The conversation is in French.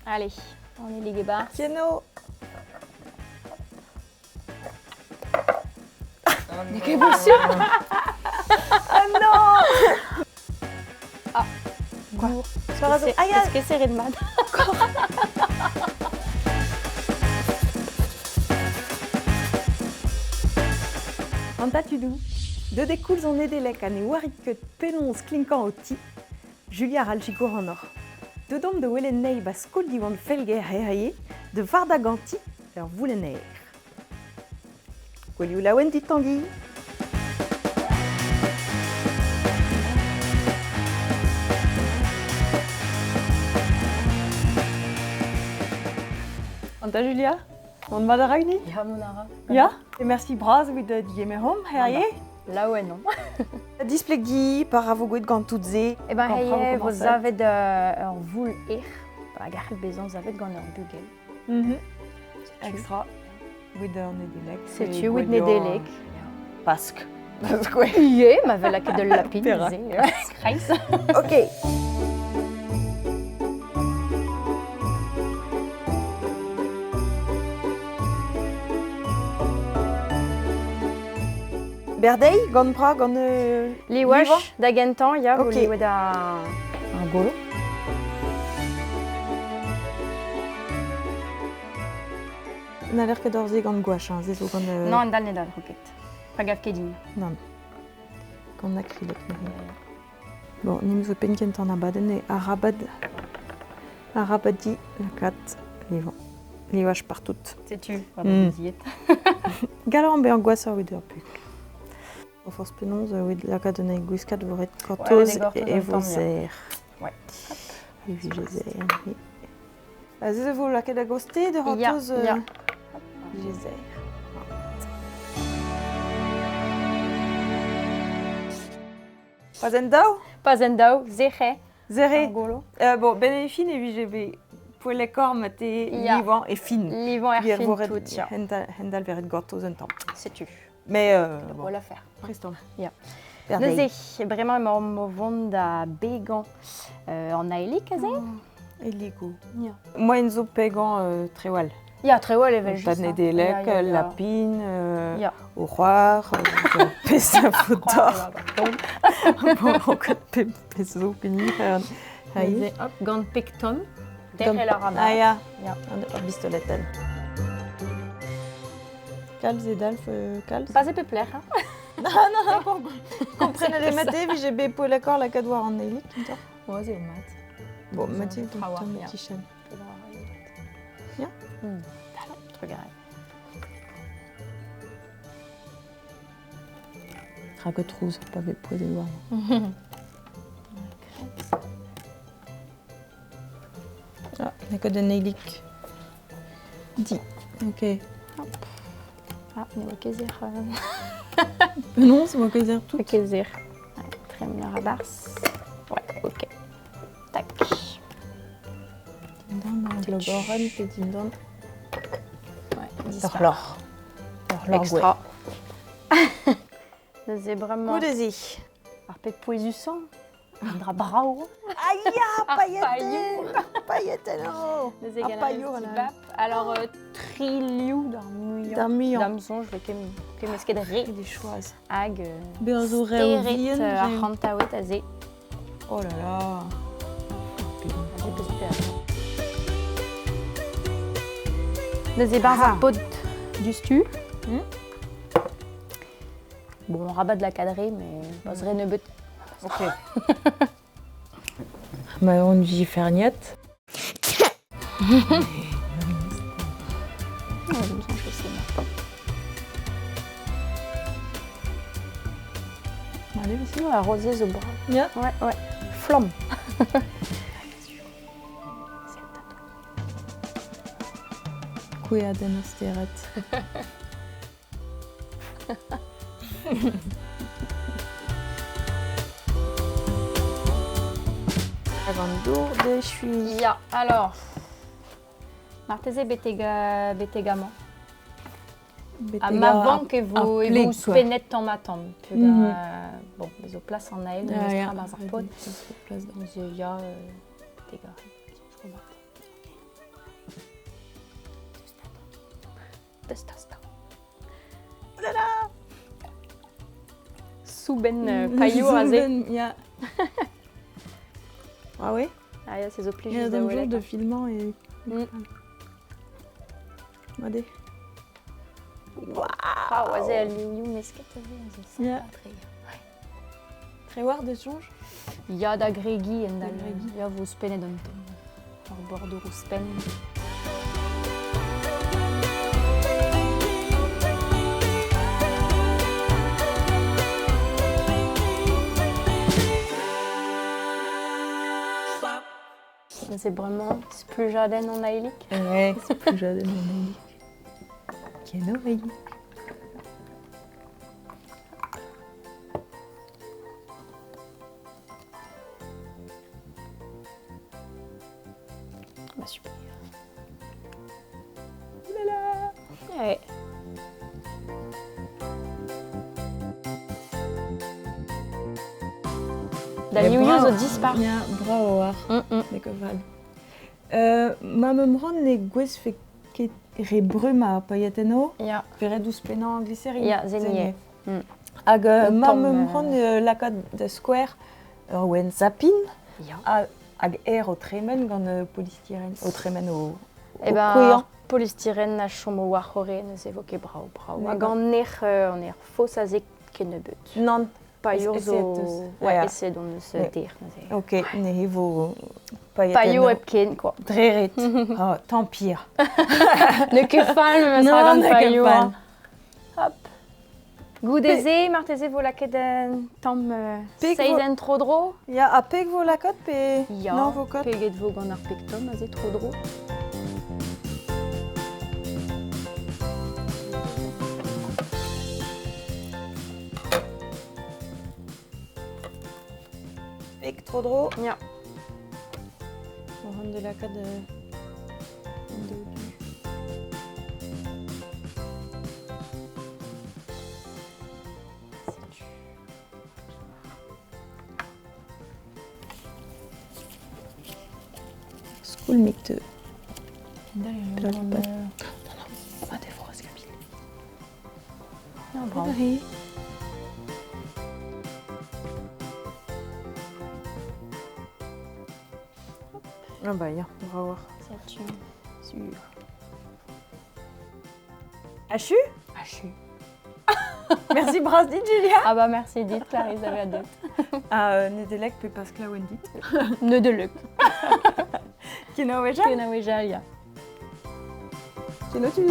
Allez, on est les gars. Piano. Quelle émotion. Ah non. Quoi? Aïe, Est-ce que c'est Redmad? Anta tudou. De découles en edelek an e warit ket penons klinkan o ti, Julia Ralchigo en or. De dom de welen nei ba skol diwan felger herraie, de varda ganti ur voulener. Gweliou laouen dit tangi. Anta Julia, on va ragni? Ja, Monara. Ja, et merci braz with the diemerom herraie. Là, ouais, non. Displegi par avogoet gantoutze. Eh ben, Comprends hey, comment vous ça. avez de voul ir. Bah, garde besoin, vous avez de gagner un bugel. Extra. With the nedelek. C'est tu, with Nedelek. Basque. Basque, ouais. Yeah, ma vela que de lapin. Pera. Kreis. Ok. Berdei, gant pra, gant... Li wash da gentan, ya, Ok. vous li da un golo. Na l'air ket orze gant gouache, hein, zezo gant... Non, an dal ne dal, roket. Pas gaf ket din. Non. Gant acrylek. Bon, nim zo penkent an abaden e arabad. Arabadi, la kat, livan. Li wash partout. C'est tu, Mm. diet. Galant be an gwasser with ur puk. O force penons with la kat ne gwiskat voret Ouais, kortoz les gortoz e en vo temps zer. Ouais. E vi jezer. Zeze vo la ket a goste de Ya, rotoz ya. jezer. Pas en dao? Pas en dao, zeche. Zere. Un golo. Bon, ben e fin e vi jebe pour les corps mate Ya. livan e fin. Livan er fin tout, ya. Hendal veret gortoz un temps. C'est tu. Mais On va la faire. preston. Ya. Berdei. Neuze, vraiment, mo vont da began en aelik, aze? E ligo. Ya. Moi en zo pegan trewal. Ya, tre wall evel just. Tad ne delek, Ya. lapin, Ya. o c'hoar, pez a fotor. Bon, ket pez zo pini. Neuze, hop, gant pekton. Derre la rama. Ah ya, Ya. an bistoletel. Kalz e dalf, kalz? Pas e peu plaire, hein? Non, comprenne les matés, vi j'ai pour le corps la cadoire en élique. Ouais, c'est mat. Bon, Ils ont Mathieu, trawa, ton ja. petit chien. Ja. Trop grave. Ragot rouge, pas avec poids de loin. Ah, il n'y a que de nélique. 10. Ok. Ah, on va kezir. Non, c'est moi qui ai tout. Kezir. Très bien, rabars. Ouais, ok. Tac. Le goron, petit don. Ouais, L'or. Extra. C'est vraiment... Goudezi. Arpec poisson. Un drap bravo. Aïe, paillettes. paillou. Paillettes, non. Des égalades, paillou, petit là. bap. Alors, triliou d'un mouillon. D'un million. D'amson, je vais qu'est-ce de ré. Des choises. Hag. Beurre Stérit, arrantawet, azé. Oh là là. Des ébars Ah. à pot du stu. Hmm. Bon, on rabat de la cadrée, mais pas vrai ne but. Ok. Mais on dit ferniette. Allez, vas-y, on va arroser au bras. Ja. Ouais, ouais. Flamme. Quia den asteret. Avant de je suis. Ja, alors. Martese betegament. Avant que vous spenet en matam. Bon, mais au place en ail, Ja, ja. dans un pot. Place Ja, betega. testasta. Oh là là. Suben paio azé. Ja. Ah ouais? Ah ja, c'est zo pli Ja, just da dan welet. de filmant et... Allez. Ah, oazé al liu mesket azé. Ja. Très war de change? Ya da gregi en Da dal. gregi. Ya vo spenet an tom. Ar border o spen. C'est vraiment plus jardin en aïlik. Ouais, c'est plus jeune de mon avis. Quelle oreille. Bah super. Oh là là. Ouais. Da liu zo dispar. Ja, bravo war. Lekker val. Ma memron ne gwez fe ket re bruma pailleteno. Ja. Veret ouz penan glycérine. Ja, zenie. Hag ma tom, memron lakad de square ouen zapin. Ja. Hag o tremen gant polystyrène. O tremen o Eh ben, koean. polystyrène na chomo war hore neus evoke brau. D'accord. Hag an er fos a zek ken beut. Non. Paio Ese zo... eus. Ouais, Ja. ese don eus Ouais. ter. neus e. Ok, ne hevo Paio pailleteno. ep ken, quoi. Dreret. Oh, tant pire. Ne ket fall, me Non, sra ne gant ket paio. fall. Hop. Goudeze, marteze vo laket tamm Pek vo- seizen tro dro. Ya, a peg vo lakot pe... Ja, Non, vo kot? peget vo gant ar pektom, a ze tro dro. Peg tro dro. Ja. O ran de lakad... School mikte. Plat pat. Ma de froz kapil. Ja, bravo. Ah bah ya, bravo. Ça tue. Sûr. Hachu? Hachu. Merci Brasdi, Julia. Ah bah merci dit, Clarisse avait hâte. Ah, nedelek pe paskla wendit. Ne de luk. Kino weja? Kena weja, ja. Kino tu?